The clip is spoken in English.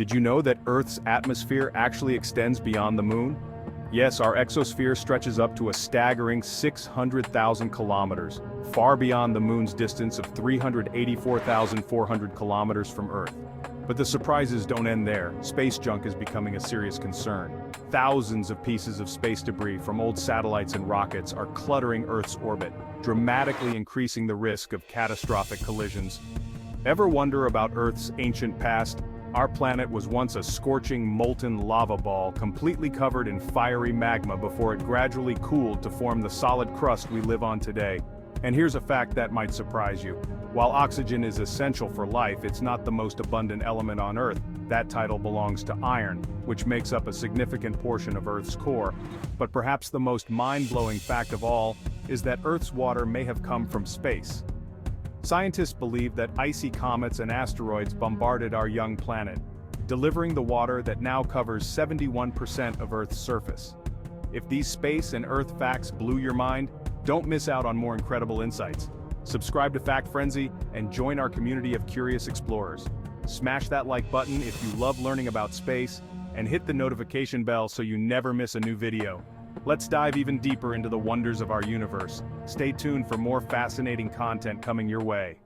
Did you know that Earth's atmosphere actually extends beyond the moon? Yes, our exosphere stretches up to a staggering 600,000 kilometers, far beyond the moon's distance of 384,400 kilometers from Earth. But the surprises don't end there. Space junk is becoming a serious concern. Thousands of pieces of space debris from old satellites and rockets are cluttering Earth's orbit, dramatically increasing the risk of catastrophic collisions. Ever wonder about Earth's ancient past? Our planet was once a scorching molten lava ball completely covered in fiery magma before it gradually cooled to form the solid crust we live on today. And here's a fact that might surprise you. While oxygen is essential for life, it's not the most abundant element on Earth. That title belongs to iron, which makes up a significant portion of Earth's core. But perhaps the most mind-blowing fact of all is that Earth's water may have come from space. Scientists believe that icy comets and asteroids bombarded our young planet, delivering the water that now covers 71% of Earth's surface. If these space and Earth facts blew your mind, don't miss out on more incredible insights. Subscribe to Fact Frenzy and join our community of curious explorers. Smash that like button if you love learning about space, and hit the notification bell so you never miss a new video. Let's dive even deeper into the wonders of our universe. Stay tuned for more fascinating content coming your way.